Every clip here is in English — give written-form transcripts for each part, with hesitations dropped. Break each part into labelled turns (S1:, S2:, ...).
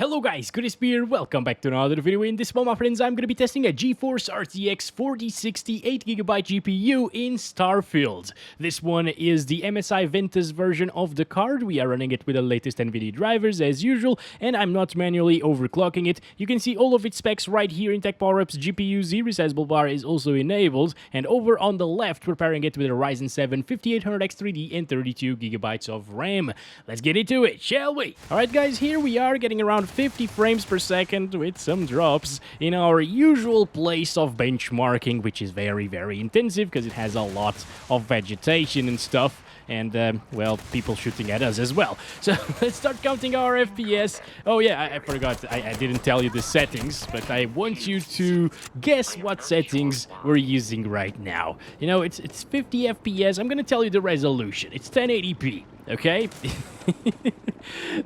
S1: Hello guys, Chris here, welcome back to another video. In this one, my friends, I'm going to be testing a GeForce RTX 4060 8GB GPU in Starfield. This one is the MSI Ventus version of the card. We are running it with the latest Nvidia drivers as usual, and I'm not manually overclocking it. You can see all of its specs right here in Tech Power Up's GPU Z resizable bar is also enabled, and over on the left, we're pairing it with a Ryzen 7 5800X 3D and 32GB of RAM. Let's get into it, shall we? Alright guys, here we are getting around 50 frames per second with some drops in our usual place of benchmarking, which is very intensive because it has a lot of vegetation and stuff, and well, people shooting at us as well. So let's start counting our FPS. Oh yeah, I forgot, I didn't tell you the settings, but I want you to guess what settings we're using right now. You know, it's 50 FPS. I'm gonna tell you the resolution. It's 1080p, okay?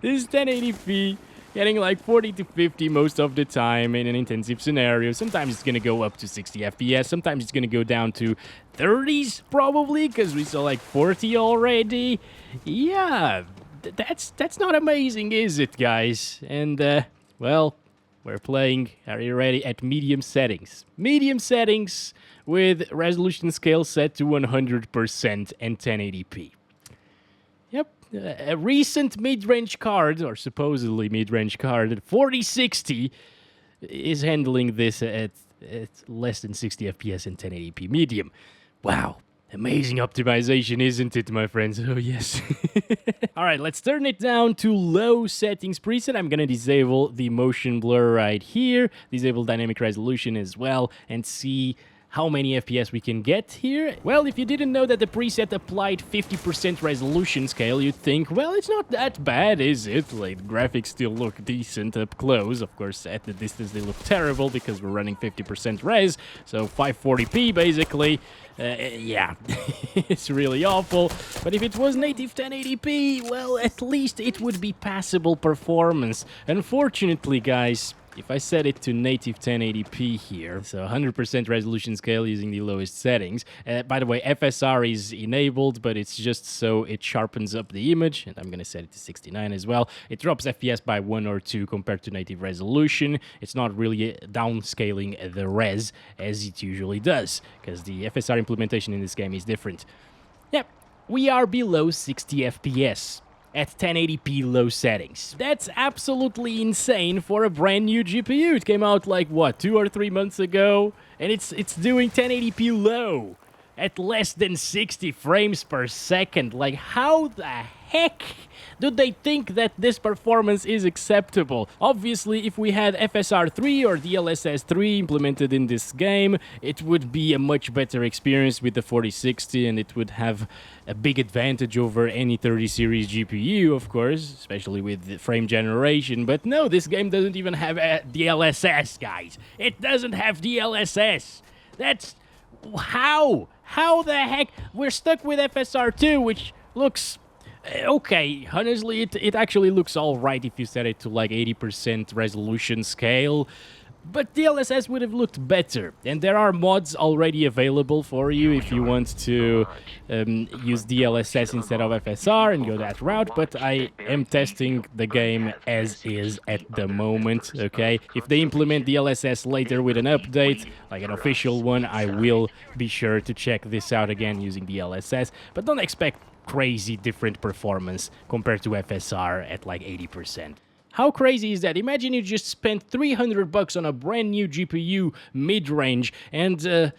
S1: This is 1080p. Getting like 40 to 50 most of the time in an intensive scenario. Sometimes it's going to go up to 60 FPS. Sometimes it's going to go down to 30s probably, because we saw like 40 already. Yeah, that's not amazing, is it, guys? And, well, we're playing, are you ready, at medium settings. Medium settings with resolution scale set to 100% and 1080p. Yep. A recent mid-range card, or supposedly mid-range card, 4060, is handling this at less than 60 FPS and 1080p medium. Wow. Amazing optimization, isn't it, my friends? Oh, yes. Alright, let's turn it down to low settings preset. I'm gonna disable the motion blur right here, disable dynamic resolution as well, and see how many FPS we can get here. Well, if you didn't know that the preset applied 50% resolution scale, you'd think, well, it's not that bad, is it? Like, graphics still look decent up close. Of course, at the distance they look terrible because we're running 50% res, so 540p basically. Yeah, it's really awful. But if it was native 1080p, well, at least it would be passable performance. Unfortunately, guys, if I set it to native 1080p here, so 100% resolution scale using the lowest settings. By the way, FSR is enabled, but it's just so it sharpens up the image, and I'm going to set it to 69 as well. It drops FPS by 1 or 2 compared to native resolution. It's not really downscaling the res as it usually does, because the FSR implementation in this game is different. Yep, we are below 60 FPS. At 1080p low settings. That's absolutely insane for a brand new GPU. It came out like, what, 2 or 3 months ago? And it's doing 1080p low at less than 60 frames per second. Like, how the heck do they think that this performance is acceptable? Obviously, if we had FSR 3 or DLSS 3 implemented in this game, it would be a much better experience with the 4060, and it would have a big advantage over any 30 series GPU, of course, especially with the frame generation. But no, this game doesn't even have DLSS, guys. It doesn't have DLSS. That's... how? How the heck? We're stuck with FSR 2, which looks... okay, honestly, it actually looks alright if you set it to like 80% resolution scale, but DLSS would have looked better, and there are mods already available for you if you want to use DLSS instead of FSR and go that route, but I am testing the game as is at the moment, okay? If they implement DLSS later with an update, like an official one, I will be sure to check this out again using DLSS, but don't expect crazy different performance compared to FSR at like 80%. How crazy is that? Imagine you just spent $300 on a brand new GPU mid-range and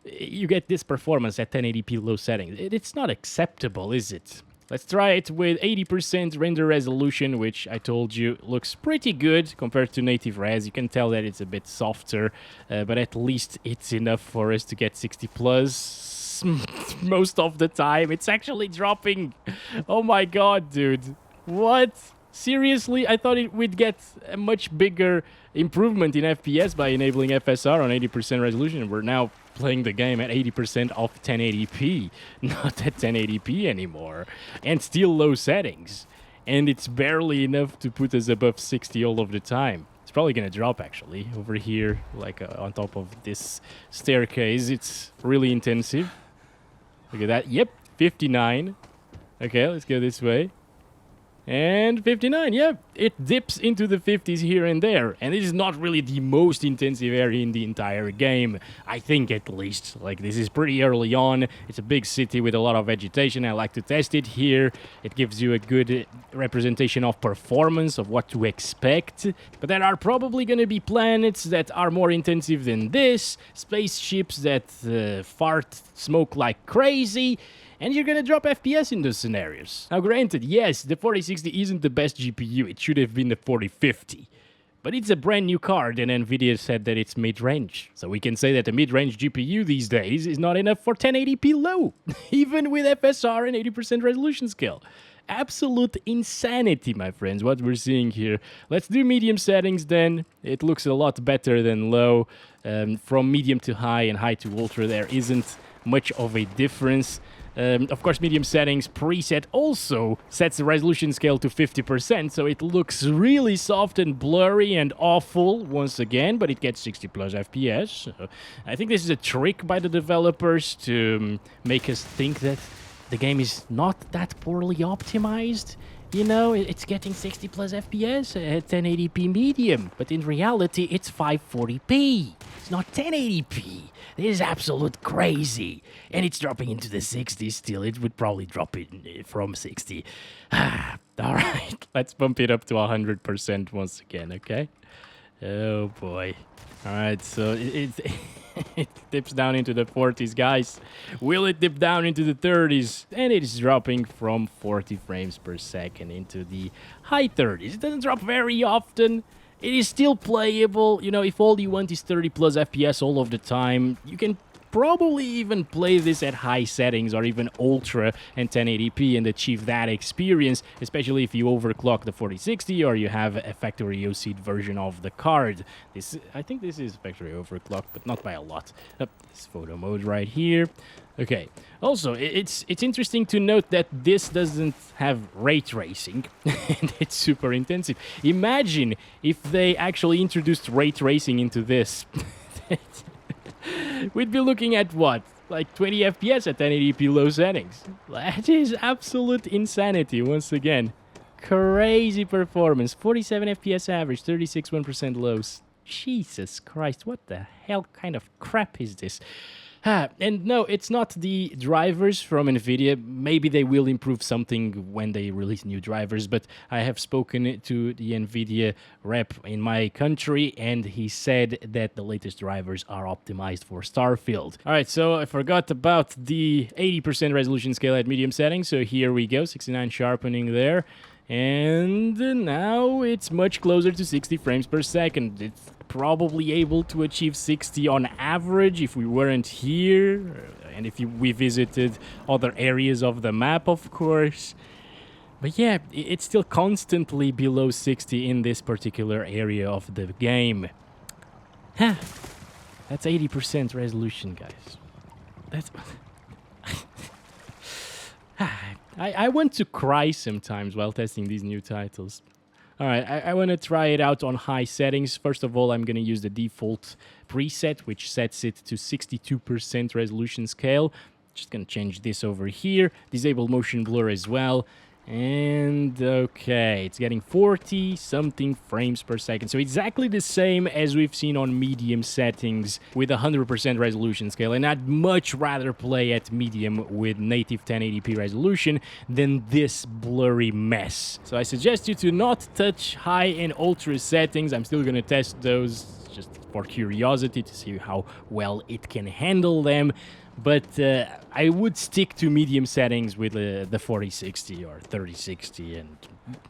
S1: you get this performance at 1080p low settings. It's not acceptable, is it? Let's try it with 80% render resolution, which I told you looks pretty good compared to native res. You can tell that it's a bit softer, but at least it's enough for us to get 60 plus. Most of the time. It's actually dropping. Oh my god, dude. What? Seriously? I thought we'd get a much bigger improvement in FPS by enabling FSR on 80% resolution. We're now playing the game at 80% of 1080p, not at 1080p anymore, and still low settings. And it's barely enough to put us above 60 all of the time. It's probably gonna drop, actually, over here, like on top of this staircase. It's really intensive. Look at that. Yep, 59. Okay, let's go this way. And 59, yeah, it dips into the 50s here and there. And it is not really the most intensive area in the entire game, I think at least. Like, this is pretty early on. It's a big city with a lot of vegetation. I like to test it here. It gives you a good representation of performance, of what to expect. But there are probably going to be planets that are more intensive than this, spaceships that fart smoke like crazy, and you're gonna drop FPS in those scenarios. Now granted, yes, the 4060 isn't the best GPU, it should have been the 4050. But it's a brand new card, and Nvidia said that it's mid-range. So we can say that the mid-range GPU these days is not enough for 1080p low, even with FSR and 80% resolution scale. Absolute insanity, my friends, what we're seeing here. Let's do medium settings then. It looks a lot better than low. From medium to high and high to ultra, there isn't much of a difference. Of course, medium settings preset also sets the resolution scale to 50%, so it looks really soft and blurry and awful once again, but it gets 60 plus FPS. So I think this is a trick by the developers to make us think that the game is not that poorly optimized. You know, it's getting 60 plus FPS at 1080p medium, but in reality, it's 540p. It's not 1080p. This is absolute crazy. And it's dropping into the 60s still. It would probably drop in from 60. All right, let's bump it up to 100% once again, okay? Oh, boy. All right, so it dips down into the 40s, guys. Will it dip down into the 30s? And it is dropping from 40 frames per second into the high 30s. It doesn't drop very often. It is still playable. You know, if all you want is 30 plus FPS all of the time, you can probably even play this at high settings or even ultra and 1080p and achieve that experience, especially if you overclock the 4060 or you have a factory OC version of the card. I think this is factory overclock, but not by a lot. This photo mode right here. Okay. Also, it's interesting to note that this doesn't have ray tracing, and it's super intensive. Imagine if they actually introduced ray tracing into this. We'd be looking at what? Like 20 FPS at 1080p low settings. That is absolute insanity once again. Crazy performance. 47 FPS average, 36% lows. Jesus Christ, what the hell kind of crap is this? And no, it's not the drivers from Nvidia. Maybe they will improve something when they release new drivers, but I have spoken to the Nvidia rep in my country, and he said that the latest drivers are optimized for Starfield. All right, so I forgot about the 80% resolution scale at medium settings, so here we go, 69 sharpening there. And now it's much closer to 60 frames per second. It's probably able to achieve 60 on average if we weren't here, and if we visited other areas of the map, of course. But yeah, it's still constantly below 60 in this particular area of the game. That's 80% resolution, guys. That's... I want to cry sometimes while testing these new titles. Alright, I want to try it out on high settings. First of all, I'm going to use the default preset, which sets it to 62% resolution scale. Just going to change this over here. Disable motion blur as well. And okay, it's getting 40-something frames per second. So exactly the same as we've seen on medium settings with 100% resolution scale. And I'd much rather play at medium with native 1080p resolution than this blurry mess. So I suggest you to not touch high and ultra settings. I'm still going to test those just for curiosity to see how well it can handle them. But I would stick to medium settings with the 4060 or 3060 and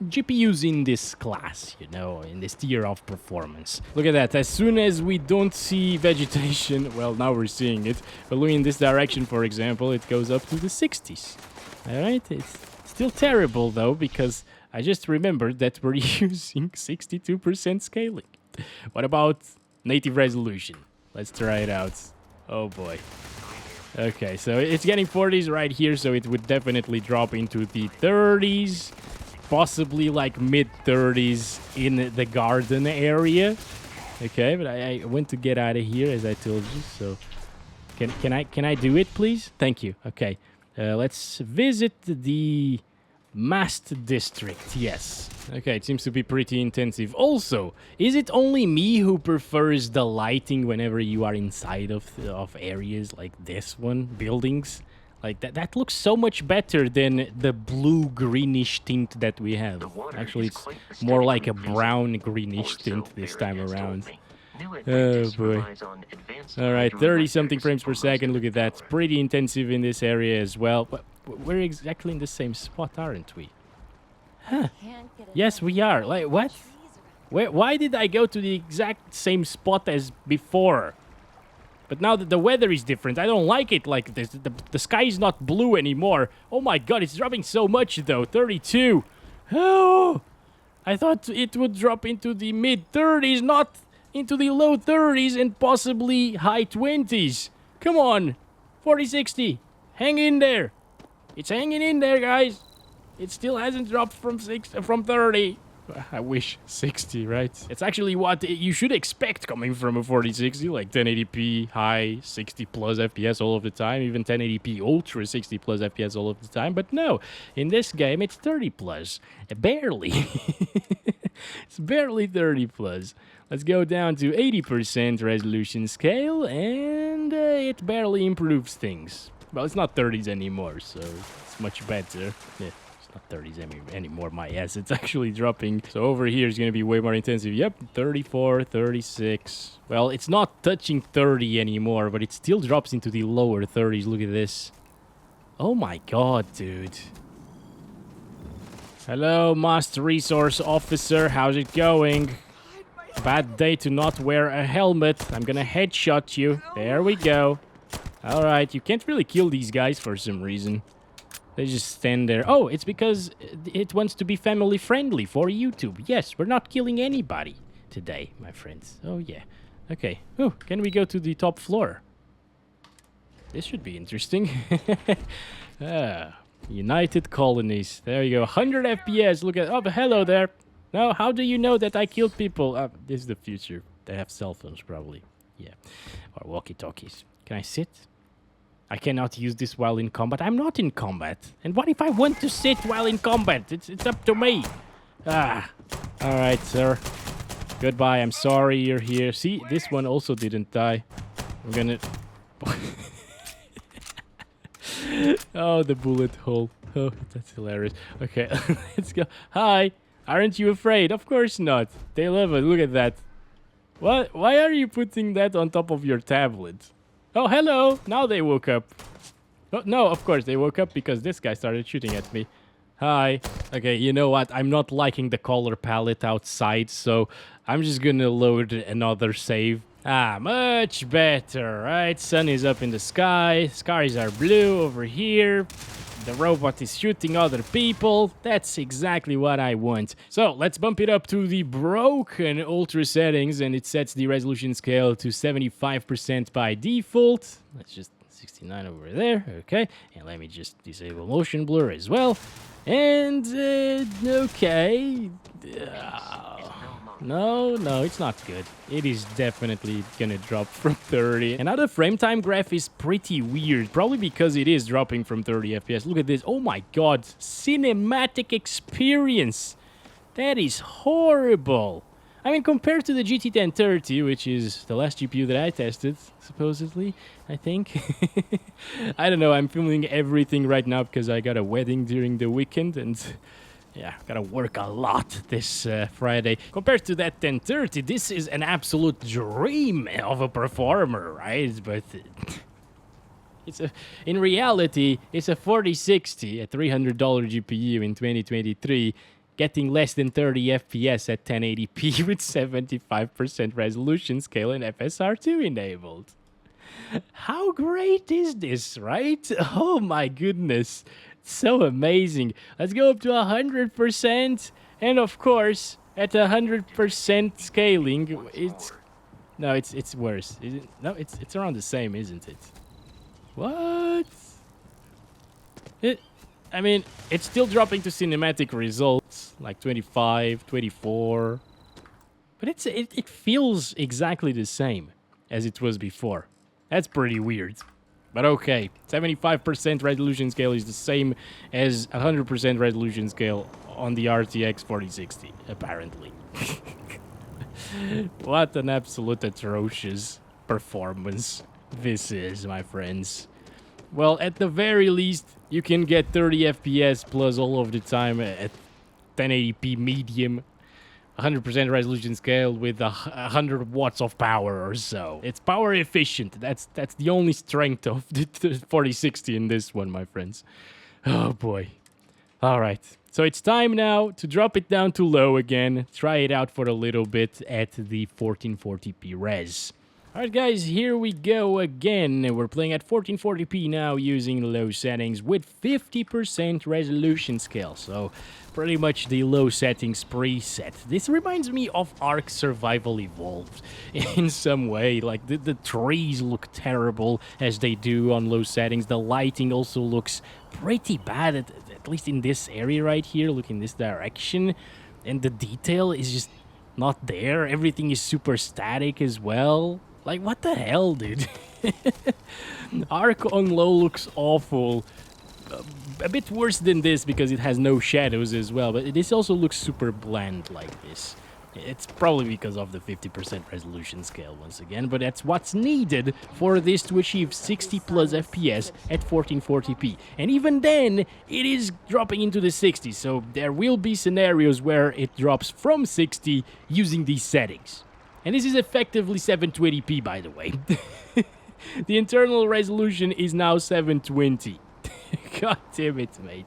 S1: GPUs in this class, you know, in this tier of performance. Look at that. As soon as we don't see vegetation, well, now we're seeing it, but looking in this direction, for example, it goes up to the 60s. All right? It's still terrible, though, because I just remembered that we're using 62% scaling. What about native resolution? Let's try it out. Oh, boy. Okay, so it's getting 40s right here, so it would definitely drop into the 30s, possibly like mid-30s in the garden area. Okay, but I want to get out of here, as I told you, so can I do it, please? Thank you. Okay, let's visit the Mast District, yes. Okay, it seems to be pretty intensive. Also, is it only me who prefers the lighting whenever you are inside of areas like this one, buildings? Like, that looks so much better than the blue-greenish tint that we have. Actually, it's more like a brown-greenish tint this time around. Oh, boy. Alright, 30-something frames per second. Look at that. It's pretty intensive in this area as well. But we're exactly in the same spot, aren't we? Huh. Yes, we are. Like, what? Why did I go to the exact same spot as before? But now that the weather is different, I don't like it like this. The sky is not blue anymore. Oh my god, it's dropping so much though. 32. Oh, I thought it would drop into the mid-30s, not into the low 30s and possibly high 20s. Come on. 40, 60. Hang in there. It's hanging in there, guys. It still hasn't dropped from 30. I wish 60, right? It's actually what you should expect coming from a 4060, like 1080p high 60 plus FPS all of the time, even 1080p ultra 60 plus FPS all of the time. But no, in this game it's 30 plus. Barely. It's barely 30 plus. Let's go down to 80% resolution scale, and it barely improves things. Well, it's not 30s anymore, so it's much better. Yeah. Not 30s anymore, my ass. It's actually dropping. So over here is going to be way more intensive. Yep, 34, 36. Well, it's not touching 30 anymore, but it still drops into the lower 30s. Look at this. Oh my god, dude. Hello, Master Resource Officer. How's it going? Bad day to not wear a helmet. I'm gonna headshot you. There we go. Alright, you can't really kill these guys for some reason. They just stand there. Oh, it's because it wants to be family friendly for YouTube. Yes, we're not killing anybody today, my friends. Oh, yeah. Okay. Oh, can we go to the top floor? This should be interesting. United Colonies. There you go. 100 FPS. Look at... Oh, hello there. No, how do you know that I killed people? This is the future. They have cell phones, probably. Yeah. Or walkie-talkies. Can I sit? I cannot use this while in combat. I'm not in combat. And what if I want to sit while in combat? It's up to me. Alright, sir. Goodbye. I'm sorry you're here. See, this one also didn't die. I'm gonna... Oh, the bullet hole. Oh, that's hilarious. Okay, let's go. Hi. Aren't you afraid? Of course not. Day 11. Look at that. What? Why are you putting that on top of your tablet? Oh, hello! Now they woke up. Oh, no, of course, they woke up because this guy started shooting at me. Hi. Okay, you know what? I'm not liking the color palette outside, so I'm just gonna load another save. Much better, right? Sun is up in the sky. Skies are blue over here. The robot is shooting other people. That's exactly what I want. So let's bump it up to the broken ultra settings, and it sets the resolution scale to 75% by default. Let's just 69 over there. Okay. And let me just disable motion blur as well. And okay. No, it's not good. It is definitely gonna drop from 30. And now the frame time graph is pretty weird, probably because it is dropping from 30 FPS. Look at this. Oh my god. Cinematic experience. That is horrible. I mean, compared to the GT 1030, which is the last GPU that I tested, supposedly, I think. I don't know, I'm filming everything right now because I got a wedding during the weekend, and yeah, gotta work a lot this Friday. Compared to that 1030, this is an absolute dream of a performer, right? But in reality, it's a 4060, a $300 GPU in 2023, getting less than 30 FPS at 1080p with 75% resolution scale and FSR2 enabled. How great is this, right? Oh my goodness. So amazing. Let's go up to 100%. And of course, at 100% scaling, it's worse. Is it? No, it's around the same, isn't it? What? I mean, it's still dropping to cinematic results, like 25, 24. But it feels exactly the same as it was before. That's pretty weird. But okay, 75% resolution scale is the same as 100% resolution scale on the RTX 4060, apparently. What an absolute atrocious performance this is, my friends. Well, at the very least, you can get 30 FPS plus all of the time at 1080p medium. 100% resolution scale with 100 watts of power or so. It's power efficient. That's the only strength of the 4060 in this one, my friends. Oh boy. All right. So it's time now to drop it down to low again. Try it out for a little bit at the 1440p res. Alright guys, here we go again. We're playing at 1440p now using low settings with 50% resolution scale. So pretty much the low settings preset. This reminds me of Ark Survival Evolved in some way. Like the trees look terrible as they do on low settings. The lighting also looks pretty bad, at least in this area right here. Look in this direction. And the detail is just not there. Everything is super static as well. Like, what the hell, dude? Ark on low looks awful. A bit worse than this because it has no shadows as well, but this also looks super bland like this. It's probably because of the 50% resolution scale once again, but that's what's needed for this to achieve 60 plus FPS at 1440p. And even then, it is dropping into the 60s, so there will be scenarios where it drops from 60 using these settings. And this is effectively 720p, by the way. The internal resolution is now 720. God damn it, mate.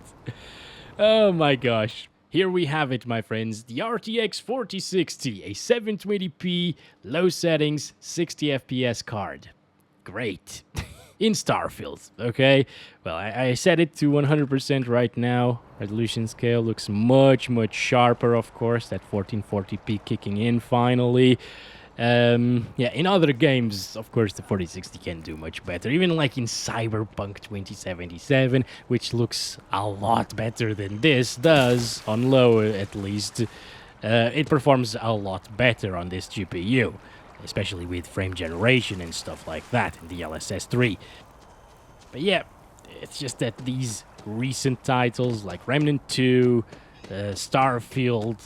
S1: Oh my gosh. Here we have it, my friends. The RTX 4060, a 720p, low settings, 60 FPS card. Great. In Starfield, okay? Well, I set it to 100% right now. Resolution scale looks much, much sharper, of course. That 1440p kicking in finally. Yeah, in other games, of course, the 4060 can do much better. Even like in Cyberpunk 2077, which looks a lot better than this does, on low at least. It performs a lot better on this GPU, especially with frame generation and stuff like that in the LSS3. But yeah, it's just that these recent titles like Remnant 2, Starfield,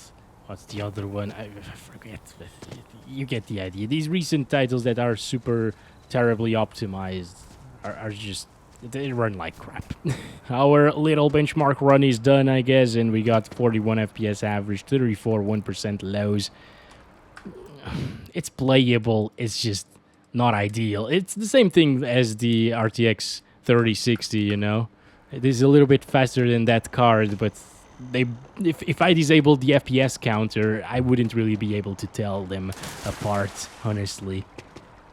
S1: what's the other one? I forget. You get the idea. These recent titles that are super terribly optimized are just... they run like crap. Our little benchmark run is done, I guess, and we got 41 FPS average, 34 1% lows. It's playable, it's just not ideal. It's the same thing as the RTX 3060, you know? It is a little bit faster than that card, but if I disabled the FPS counter, I wouldn't really be able to tell them apart, honestly.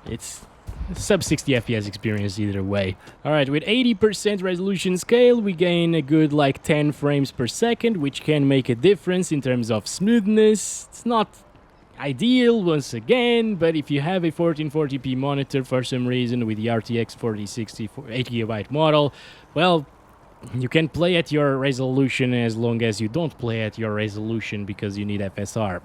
S1: It's sub 60 FPS experience either way. Alright, with 80% resolution scale, we gain a good like 10 frames per second, which can make a difference in terms of smoothness. It's not ideal once again, but if you have a 1440p monitor for some reason with the RTX 4060 8GB model, well, you can play at your resolution as long as you don't play at your resolution because you need FSR.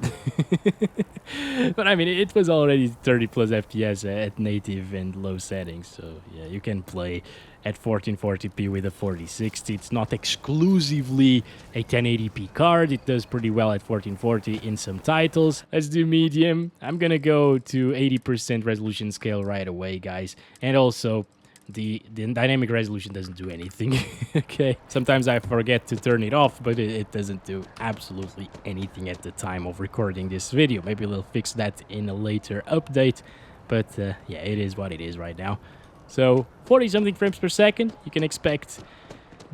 S1: But I mean, it was already 30 plus FPS at native and low settings, so yeah, you can play at 1440p with a 4060. It's not exclusively a 1080p card. It does pretty well at 1440 in some titles. Let's do medium. I'm gonna go to 80% resolution scale right away, guys. And also, the dynamic resolution doesn't do anything. Okay, sometimes I forget to turn it off, but it doesn't do absolutely anything at the time of recording this video. Maybe we'll fix that in a later update, but yeah, it is what it is right now. So 40 something frames per second, you can expect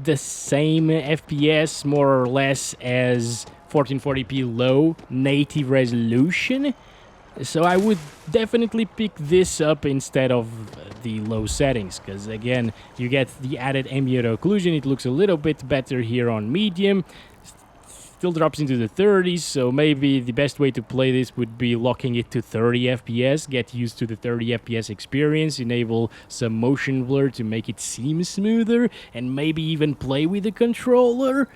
S1: the same FPS more or less as 1440p low native resolution. So I would definitely pick this up instead of the low settings, because again, you get the added ambient occlusion. It looks a little bit better here on medium. Still drops into the 30s, so maybe the best way to play this would be locking it to 30 FPS, get used to the 30 FPS experience, enable some motion blur to make it seem smoother, and maybe even play with the controller.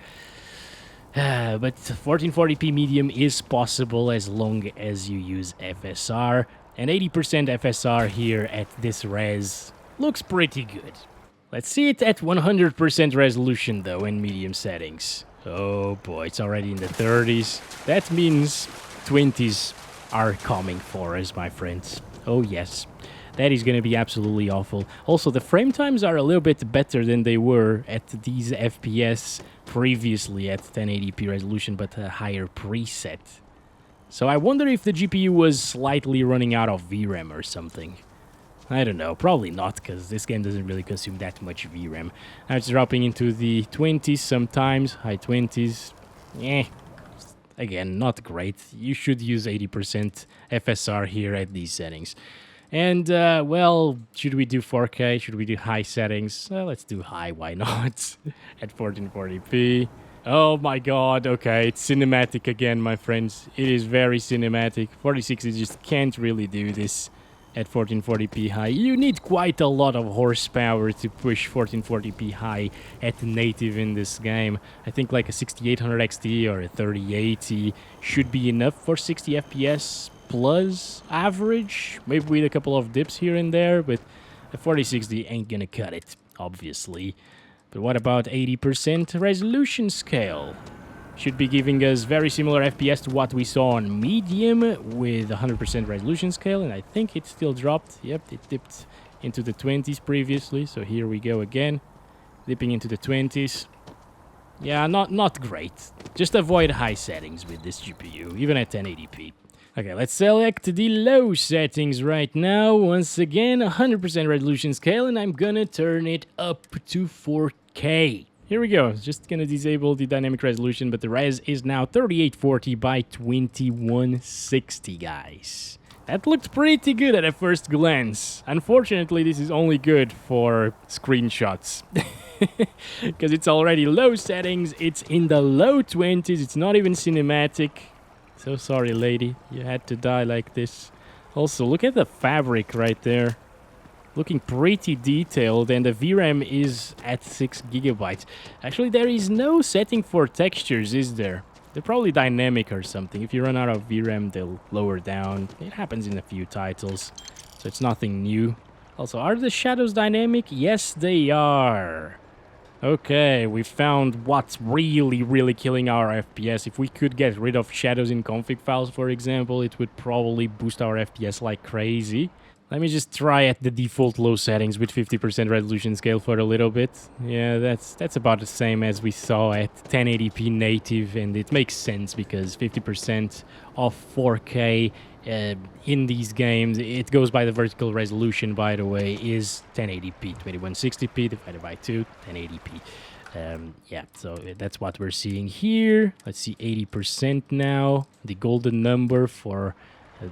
S1: But 1440p medium is possible as long as you use FSR, and 80% FSR here at this res looks pretty good. Let's see it at 100% resolution, though, in medium settings. Oh boy, it's already in the 30s. That means 20s are coming for us, my friends. Oh yes, that is going to be absolutely awful. Also, the frame times are a little bit better than they were at these FPS previously at 1080p resolution, but a higher preset. So I wonder if the GPU was slightly running out of VRAM or something. I don't know, probably not, because this game doesn't really consume that much VRAM. Now it's dropping into the 20s sometimes, high 20s. Again, not great. You should use 80% FSR here at these settings. And, well, should we do 4K? Should we do high settings? Let's do high, why not? At 1440p. Oh my god, okay, it's cinematic again, my friends. It is very cinematic. 4060 just can't really do this at 1440p high. You need quite a lot of horsepower to push 1440p high at native in this game. I think like a 6800 XT or a 3080 should be enough for 60 FPS plus average, maybe with a couple of dips here and there, but a 4060 ain't gonna cut it, obviously. But what about 80% resolution scale? Should be giving us very similar FPS to what we saw on medium with 100% resolution scale, and I think it still dropped. Yep, it dipped into the 20s previously, so here we go again, dipping into the 20s. Yeah, not great. Just avoid high settings with this GPU, even at 1080p. Okay, let's select the low settings right now. Once again, 100% resolution scale, and I'm gonna turn it up to 4K. Here we go. Just gonna disable the dynamic resolution, but the res is now 3840 by 2160, guys. That looked pretty good at a first glance. Unfortunately, this is only good for screenshots. Because it's already low settings, it's in the low 20s, it's not even cinematic. So sorry, lady, you had to die like this. Also, look at the fabric right there. Looking pretty detailed, and the VRAM is at 6 gigabytes. Actually, there is no setting for textures, is there? They're probably dynamic or something. If you run out of VRAM, they'll lower down. It happens in a few titles, so it's nothing new. Also, are the shadows dynamic? Yes, they are. Okay, we found what's really killing our FPS. If we could get rid of shadows in config files, for example, it would probably boost our FPS like crazy. Let me just try at the default low settings with 50% resolution scale for a little bit. Yeah, that's about the same as we saw at 1080p native, and it makes sense because 50% of 4K in these games, it goes by the vertical resolution, by the way, is 1080p, 2160p divided by 2, 1080p. Yeah, so that's what we're seeing here. Let's see 80% now, the golden number for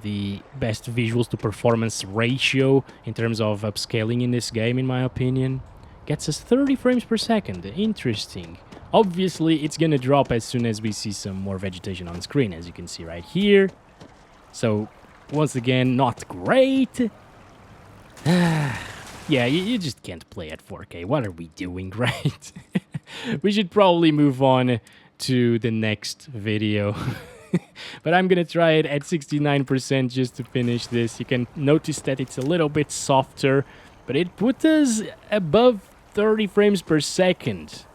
S1: the best visuals to performance ratio in terms of upscaling in this game, in my opinion. Gets us 30 frames per second. Interesting. Obviously, it's gonna drop as soon as we see some more vegetation on screen, as you can see right here. So, once again, not great. Yeah, you just can't play at 4K. What are we doing, right? We should probably move on to the next video. But I'm gonna try it at 69% just to finish this. You can notice that it's a little bit softer, but it put us above 30 frames per second.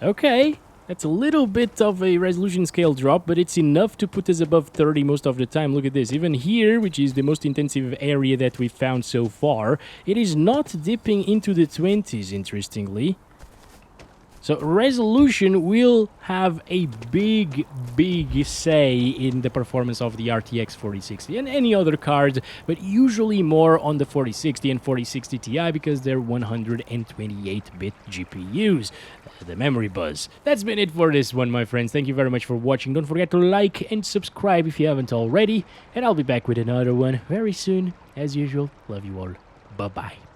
S1: Okay, that's a little bit of a resolution scale drop, but it's enough to put us above 30 most of the time. Look at this. Even here, which is the most intensive area that we found so far, it is not dipping into the 20s, interestingly. So resolution will have a big say in the performance of the RTX 4060 and any other card, but usually more on the 4060 and 4060 Ti because they're 128-bit GPUs. The memory buzz. That's been it for this one, my friends. Thank you very much for watching. Don't forget to like and subscribe if you haven't already, and I'll be back with another one very soon. As usual, love you all. Bye-bye.